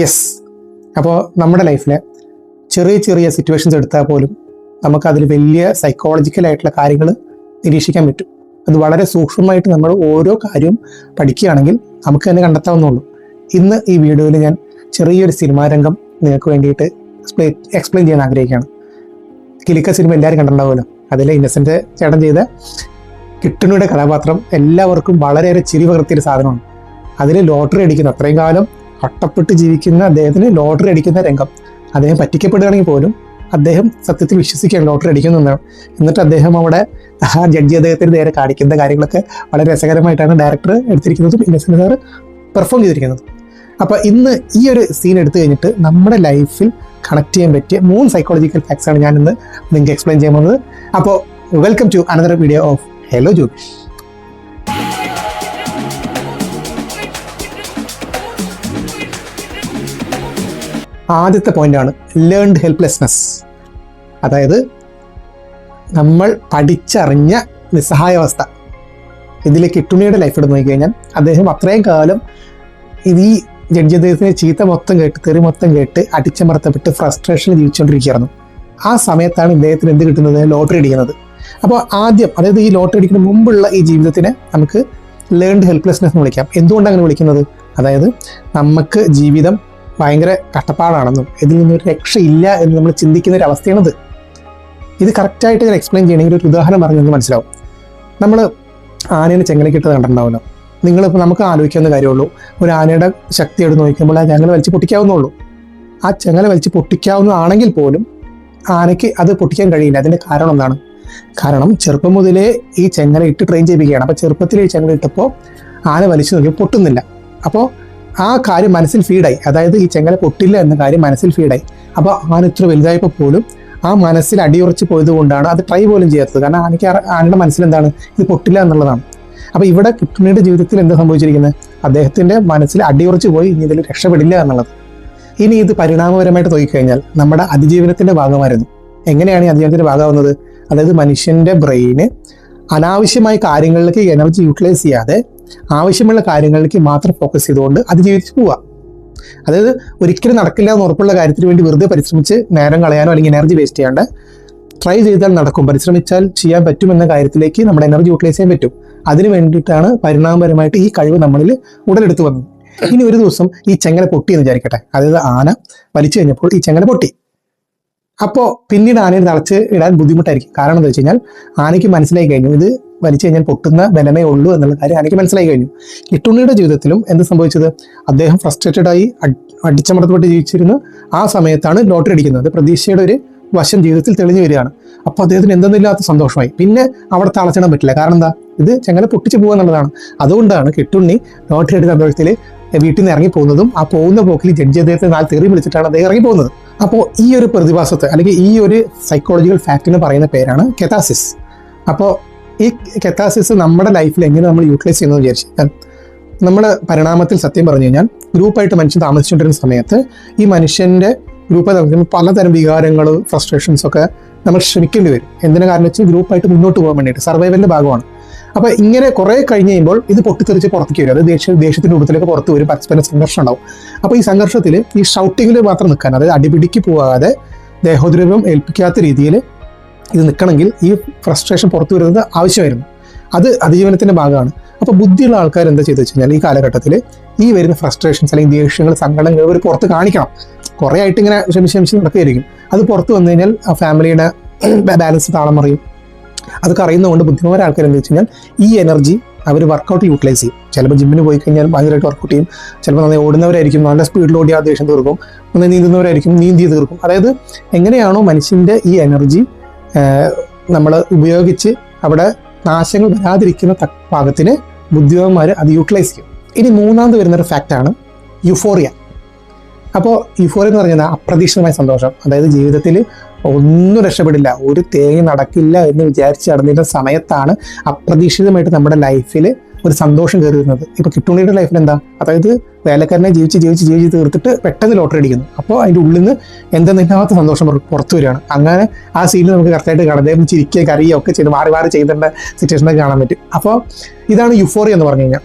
Yes. അപ്പോൾ നമ്മുടെ ലൈഫിലെ ചെറിയ ചെറിയ സിറ്റുവേഷൻസ് എടുത്താൽ പോലും നമുക്കതിൽ വലിയ സൈക്കോളജിക്കലായിട്ടുള്ള കാര്യങ്ങൾ നിരീക്ഷിക്കാൻ പറ്റും. അത് വളരെ സൂക്ഷ്മമായിട്ട് നമ്മൾ ഓരോ കാര്യവും പഠിക്കുകയാണെങ്കിൽ നമുക്ക് തന്നെ കണ്ടെത്താവുന്നുള്ളൂ. ഇന്ന് ഈ വീഡിയോയിൽ ഞാൻ ചെറിയൊരു സിനിമാ രംഗം നിങ്ങൾക്ക് വേണ്ടിയിട്ട് എക്സ്പ്ലെയിൻ ചെയ്യാൻ ആഗ്രഹിക്കുകയാണ്. കിലുക്ക സിനിമ എല്ലാവരും കണ്ടിട്ടുണ്ടാവുമല്ലോ. അതിലെ ഇന്നസെൻ്റ് ചേട്ടൻ ചെയ്ത കിട്ടുണിയുടെ കഥാപാത്രം എല്ലാവർക്കും വളരെയേറെ ചിരി പകർത്തിയൊരു സാധനമാണ്. അതിൽ ലോട്ടറി അടിക്കുന്ന, അത്രയും കാലം കഷ്ടപ്പെട്ട് ജീവിക്കുന്ന അദ്ദേഹത്തിന് ലോട്ടറി അടിക്കുന്ന രംഗം, അദ്ദേഹം പറ്റിക്കപ്പെടുകയാണെങ്കിൽ പോലും അദ്ദേഹം സത്യത്തിൽ വിശ്വസിക്കുകയാണ് ലോട്ടറി അടിക്കുന്നതെന്നാണ്. എന്നിട്ട് അദ്ദേഹം അവിടെ ജഡ്ജി അദ്ദേഹത്തിന് നേരെ കാണിക്കുന്ന കാര്യങ്ങളൊക്കെ വളരെ രസകരമായിട്ടാണ് ഡയറക്ടർ എടുത്തിരിക്കുന്നതും ഇന്നസെൻ്റ് സാർ പെർഫോം ചെയ്തിരിക്കുന്നതും. അപ്പോൾ ഇന്ന് ഈ ഒരു സീൻ എടുത്തു കഴിഞ്ഞിട്ട് നമ്മുടെ ലൈഫിൽ കണക്ട് ചെയ്യാൻ പറ്റിയ 3 സൈക്കോളജിക്കൽ ഫാക്ട്സ് ആണ് ഞാൻ ഇന്ന് നിങ്ങൾക്ക് എക്സ്പ്ലെയിൻ ചെയ്യാൻ പോകുന്നത്. അപ്പോൾ welcome to another video of hello Jobish. ആദ്യത്തെ പോയിന്റാണ് ലേൺഡ് ഹെൽപ്ലെസ്നെസ്. അതായത് നമ്മൾ പഠിച്ചറിഞ്ഞ നിസ്സഹായാവസ്ഥ. ഇതിൽ കിട്ടുണിയുടെ ലൈഫ് എടുത്ത് നോക്കിക്കഴിഞ്ഞാൽ അദ്ദേഹം അത്രയും കാലം ഈ ജഡ്ജി അദ്ദേഹത്തിന് ചീത്ത മൊത്തം കേട്ട്, തെറി മൊത്തം കേട്ട് അടിച്ചമർത്തപ്പെട്ട് ഫ്രസ്ട്രേഷനിൽ ജീവിച്ചുകൊണ്ടിരിക്കുകയായിരുന്നു. ആ സമയത്താണ് ഇദ്ദേഹത്തിന് എന്ത് കിട്ടുന്നത്? ലോട്ടറി അടിക്കുന്നത്. അപ്പോൾ ആദ്യം, അതായത് ഈ ലോട്ടറി അടിക്കുന്ന മുമ്പുള്ള ഈ ജീവിതത്തിനെ നമുക്ക് ലേൺഡ് ഹെൽപ്ലെസ്നെസ് എന്ന് വിളിക്കാം. എന്തുകൊണ്ടാണ് അങ്ങനെ വിളിക്കുന്നത്? അതായത് നമുക്ക് ജീവിതം ഭയങ്കര കഷ്ടപ്പാടാണെന്നും ഇതിൽ നിന്നൊരു രക്ഷയില്ല എന്ന് നമ്മൾ ചിന്തിക്കുന്ന ഒരു അവസ്ഥയാണിത്. ഇത് കറക്റ്റായിട്ട് ഞാൻ എക്സ്പ്ലെയിൻ ചെയ്യണമെങ്കിൽ ഒരു ഉദാഹരണം പറഞ്ഞെന്ന് മനസ്സിലാവും. നമ്മൾ ആനേനെ ചെങ്ങലക്കിട്ട് കണ്ടിട്ടുണ്ടാവുമല്ലോ. നിങ്ങളിപ്പോൾ നമുക്ക് ആലോചിക്കാവുന്ന കാര്യമുള്ളൂ, ഒരു ആനയുടെ ശക്തി എടുത്ത് നോക്കുമ്പോൾ ആ ചെങ്ങല വലിച്ച് പൊട്ടിക്കാവുന്നുള്ളൂ. ആ ചെങ്ങല വലിച്ച് പൊട്ടിക്കാവുന്നതാണെങ്കിൽ പോലും ആനയ്ക്ക് അത് പൊട്ടിക്കാൻ കഴിയില്ല. അതിൻ്റെ കാരണം എന്താണ്? കാരണം ചെറുപ്പം മുതലേ ഈ ചെങ്ങല ഇട്ട് ട്രെയിൻ ചെയ്യിപ്പിക്കുകയാണ്. അപ്പോൾ ചെറുപ്പത്തിൽ ഈ ചെങ്ങല ഇട്ടപ്പോൾ ആന വലിച്ചു നോക്കി പൊട്ടുന്നില്ല. അപ്പോൾ ആ കാര്യം മനസ്സിൽ ഫീഡായി, അതായത് ഈ ചെങ്ങല പൊട്ടില്ല എന്ന കാര്യം മനസ്സിൽ ഫീഡായി. അപ്പോൾ ആന ഇത്ര വലുതായപ്പോൾ പോലും ആ മനസ്സിൽ അടിയുറച്ച് പോയത് കൊണ്ടാണ് അത് ട്രൈ പോലും ചെയ്യാത്തത്. കാരണം ആനയുടെ മനസ്സിൽ എന്താണ്? ഇത് പൊട്ടില്ല എന്നുള്ളതാണ്. അപ്പോൾ ഇവിടെ കിട്ടുണിയുടെ ജീവിതത്തിൽ എന്താ സംഭവിച്ചിരിക്കുന്നത്? അദ്ദേഹത്തിൻ്റെ മനസ്സിൽ അടിയുറച്ച് പോയി ഇനി ഇതിൽ രക്ഷപ്പെടില്ല എന്നുള്ളത്. ഇനി ഇത് പരിണാമപരമായിട്ട് നോക്കിക്കഴിഞ്ഞാൽ നമ്മുടെ അതിജീവനത്തിൻ്റെ ഭാഗമായിരുന്നു. എങ്ങനെയാണ് ഈ അതിജീവനത്തിൻ്റെ ഭാഗമാവുന്നത്? അതായത് മനുഷ്യൻ്റെ ബ്രെയിന് അനാവശ്യമായ കാര്യങ്ങളിലേക്ക് എനർജി യൂട്ടിലൈസ് ചെയ്യാതെ ആവശ്യമുള്ള കാര്യങ്ങളിലേക്ക് മാത്രം ഫോക്കസ് ചെയ്തുകൊണ്ട് അതിജീവിച്ച് പോവുക. അതായത് ഒരിക്കലും നടക്കില്ല എന്ന് ഉറപ്പുള്ള കാര്യത്തിന് വേണ്ടി വെറുതെ പരിശ്രമിച്ച് നേരം കളയാനോ അല്ലെങ്കിൽ എനർജി വേസ്റ്റ് ചെയ്യാണ്ട് ട്രൈ ചെയ്താൽ നടക്കും, പരിശ്രമിച്ചാൽ ചെയ്യാൻ പറ്റുമെന്ന കാര്യത്തിലേക്ക് നമ്മുടെ എനർജി യൂട്ടിലൈസ് ചെയ്യാൻ പറ്റും. അതിന് വേണ്ടിയിട്ടാണ് പരിണാമപരമായിട്ട് ഈ കഴിവ് നമ്മളിൽ ഉടലെടുത്ത് വന്നത്. ഇനി ഒരു ദിവസം ഈ ചെങ്ങല പൊട്ടി എന്ന് വിചാരിക്കട്ടെ. അതായത് ആന വലിച്ചു കഴിഞ്ഞപ്പോൾ ഈ ചെങ്ങല പൊട്ടി. അപ്പോൾ പിന്നീട് ആനയെ തളച്ച് ഇടാൻ ബുദ്ധിമുട്ടായിരിക്കും. കാരണം എന്താ വെച്ച് കഴിഞ്ഞാൽ ആനയ്ക്ക് മനസ്സിലായി കഴിഞ്ഞു ഇത് വലിച്ചു കഴിഞ്ഞാൽ പൊട്ടുന്ന ബലമേ ഉള്ളൂ എന്നുള്ള കാര്യം ആനയ്ക്ക് മനസ്സിലായി കഴിഞ്ഞു. കിട്ടുണിയുടെ ജീവിതത്തിലും എന്ത് സംഭവിച്ചത്? അദ്ദേഹം ഫ്രസ്ട്രേറ്റഡായി അടിച്ചമർത്തപ്പെട്ട് ജീവിച്ചിരുന്നു. ആ സമയത്താണ് ലോട്ടറി അടിക്കുന്നത്. പ്രതീക്ഷയുടെ ഒരു വശം ജീവിതത്തിൽ തെളിഞ്ഞു വരികയാണ്. അപ്പോൾ അദ്ദേഹത്തിന് എന്തെന്നില്ലാത്ത സന്തോഷമായി. പിന്നെ അവിടെ തളച്ചിടാൻ പറ്റില്ല. കാരണം എന്താ? ഇത് ചെങ്ങല പൊട്ടിച്ച് പോകുക എന്നുള്ളതാണ്. അതുകൊണ്ടാണ് കിട്ടുണ്ണി ലോട്ടറി അടിച്ച സന്തോഷത്തിൽ വീട്ടിൽ നിന്ന് ഇറങ്ങി പോകുന്നതും ആ പോകുന്ന പോക്കിൽ ജഡ്ജി അദ്ദേഹത്തെ 4 തെറി വിളിച്ചിട്ടാണ് അദ്ദേഹം ഇറങ്ങി പോകുന്നത്. അപ്പോൾ ഈ ഒരു പ്രതിഭാസത്തെ അല്ലെങ്കിൽ ഈ ഒരു സൈക്കോളജിക്കൽ ഫാക്റ്റിന് പറയുന്ന പേരാണ് കെതാസിസ്. അപ്പോൾ ഈ കെതാസിസ് നമ്മുടെ ലൈഫിൽ എങ്ങനെ നമ്മൾ യൂട്ടിലൈസ് ചെയ്യുന്നത് വിചാരിച്ചാൽ, നമ്മുടെ പരിണാമത്തിൽ സത്യം പറഞ്ഞു കഴിഞ്ഞാൽ ഗ്രൂപ്പായിട്ട് മനുഷ്യൻ താമസിച്ചുകൊണ്ടിരുന്ന സമയത്ത് ഈ മനുഷ്യൻ്റെ ഗ്രൂപ്പായി താമസിക്കുമ്പോൾ പലതരം വികാരങ്ങൾ, ഫ്രസ്ട്രേഷൻസ് ഒക്കെ നമ്മൾ ശ്രമിക്കേണ്ടി വരും. എന്തിനാ കാരണം വെച്ചാൽ ഗ്രൂപ്പായിട്ട് മുന്നോട്ട് പോകാൻ വേണ്ടിയിട്ട്, സർവൈവലിൻ്റെ ഭാഗമാണ്. അപ്പോൾ ഇങ്ങനെ കുറേ കഴിഞ്ഞ് കഴിയുമ്പോൾ ഇത് പൊട്ടിത്തെറിച്ച് പുറത്തേക്ക് വരും. അത് ദേഷ്യത്തിൻ്റെ രൂപത്തിലേക്ക് പുറത്ത് വരും. പരസ്പരം സംഘർഷം ഉണ്ടാവും. അപ്പോൾ ഈ സംഘർഷത്തിൽ ഈ ഷൗട്ടിങ്ങിൽ മാത്രം നിൽക്കാൻ, അതായത് അടിപിടിക്ക് പോകാതെ ദേഹോദ്രവം ഏൽപ്പിക്കാത്ത രീതിയിൽ ഇത് നിൽക്കണമെങ്കിൽ ഈ ഫ്രസ്ട്രേഷൻ പുറത്തു വരുന്നത് ആവശ്യമായിരുന്നു. അത് അതിജീവനത്തിൻ്റെ ഭാഗമാണ്. അപ്പോൾ ബുദ്ധിയുള്ള ആൾക്കാർ എന്താ ചെയ്തു വെച്ച് കഴിഞ്ഞാൽ ഈ കാലഘട്ടത്തിൽ ഈ വരുന്ന ഫ്രസ്ട്രേഷൻസ് അല്ലെങ്കിൽ ദേഷ്യങ്ങൾ, സങ്കടങ്ങൾ ഇവർ പുറത്ത് കാണിക്കണം. കുറേ ആയിട്ട് ഇങ്ങനെ ക്ഷമിച്ച് നടക്കുകയായിരിക്കും. അത് പുറത്ത് വന്നു കഴിഞ്ഞാൽ ആ ഫാമിലിയുടെ ബാലൻസ് താളം മറിയും. അതൊക്കെ അറിയുന്നതുകൊണ്ട് ബുദ്ധിമുട്ടുള്ള ആൾക്കാർ എന്താ വെച്ച് കഴിഞ്ഞാൽ ഈ എനർജി അവർ വർക്കൗട്ട് യൂട്ടിലൈസ് ചെയ്യും. ചിലപ്പോൾ ജിമ്മിന് പോയി കഴിഞ്ഞാൽ ഭയങ്കരമായിട്ട് വർക്കൗട്ട് ചെയ്യും. ചിലപ്പോൾ നന്നായി ഓടുന്നവരായിരിക്കും, നല്ല സ്പീഡിൽ ഓടി ആ ദേഷ്യം തീർക്കും. നന്നായി നീന്തുന്നവരായിരിക്കും, നീന്തി തീർക്കും. അതായത് എങ്ങനെയാണോ മനുഷ്യൻ്റെ ഈ എനർജി നമ്മൾ ഉപയോഗിച്ച് അവിടെ നാശങ്ങൾ വരാതിരിക്കുന്ന പാകത്തിന് ബുദ്ധിമാന്മാർ അത് യൂട്ടിലൈസ് ചെയ്യും. ഇനി മൂന്നാമത് വരുന്നൊരു ഫാക്റ്റാണ് യുഫോറിയ. അപ്പോൾ യുഫോറിയ എന്ന് പറഞ്ഞാൽ അപ്രതീക്ഷിതമായ സന്തോഷം. അതായത് ജീവിതത്തിൽ ഒന്നും രക്ഷപ്പെടില്ല, ഒരു തേങ്ങ നടക്കില്ല എന്ന് വിചാരിച്ച് നടന്നിരുന്ന സമയത്താണ് അപ്രതീക്ഷിതമായിട്ട് നമ്മുടെ ലൈഫിൽ ഒരു സന്തോഷം കയറി വരുന്നത്. ഇപ്പോൾ കിട്ടുണിയുടെ ലൈഫിൽ എന്താ? അതായത് വേലക്കാരനെ ജീവിച്ച് തീർത്തിട്ട് പെട്ടെന്ന് ലോട്ടറി അടിക്കുന്നു. അപ്പോൾ അതിൻ്റെ ഉള്ളിൽ നിന്ന് എന്തെന്നില്ലാത്ത സന്തോഷം പുറത്തു വരികയാണ്. അങ്ങനെ ആ സീനിൽ നമുക്ക് കറക്റ്റായിട്ട് കാണാം. അദ്ദേഹം ചിരിക്കുക, കറിയുക ഒക്കെ ചെയ്ത് മാറി ചെയ്തേണ്ട സിറ്റുവേഷനൊക്കെ കാണാൻ പറ്റും. അപ്പോൾ ഇതാണ് യുഫോറിയ എന്ന് പറഞ്ഞു കഴിഞ്ഞാൽ.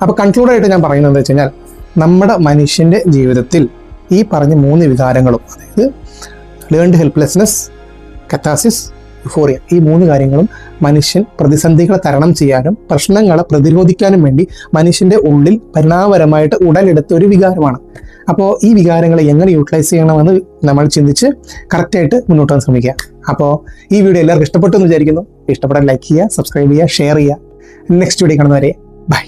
അപ്പോൾ കൺക്ലൂഡായിട്ട് ഞാൻ പറയുന്നത് എന്താ വെച്ച് കഴിഞ്ഞാൽ, നമ്മുടെ മനുഷ്യൻ്റെ ജീവിതത്തിൽ ഈ പറഞ്ഞ 3 വികാരങ്ങളും, അതായത് ലേൺഡ് ഹെൽപ്ലെസ്നെസ്, കത്താസിസ്, യുഫോറിയ, ഈ 3 കാര്യങ്ങളും മനുഷ്യൻ പ്രതിസന്ധികളെ തരണം ചെയ്യാനും പ്രശ്നങ്ങളെ പ്രതിരോധിക്കാനും വേണ്ടി മനുഷ്യൻ്റെ ഉള്ളിൽ പരിണാമപരമായിട്ട് ഉടലെടുത്ത ഒരു വികാരമാണ്. അപ്പോൾ ഈ വികാരങ്ങളെ എങ്ങനെ യൂട്ടിലൈസ് ചെയ്യണമെന്ന് നമ്മൾ ചിന്തിച്ച് കറക്റ്റായിട്ട് മുന്നോട്ട് പോകാൻ ശ്രമിക്കുക. അപ്പോൾ ഈ വീഡിയോ എല്ലാവർക്കും ഇഷ്ടപ്പെട്ടു എന്ന് വിചാരിക്കുന്നു. ഇഷ്ടപ്പെട്ടാൽ ലൈക്ക് ചെയ്യുക, സബ്സ്ക്രൈബ് ചെയ്യുക, ഷെയർ ചെയ്യുക. നെക്സ്റ്റ് വീഡിയോ കാണുന്നവരെ ബൈ.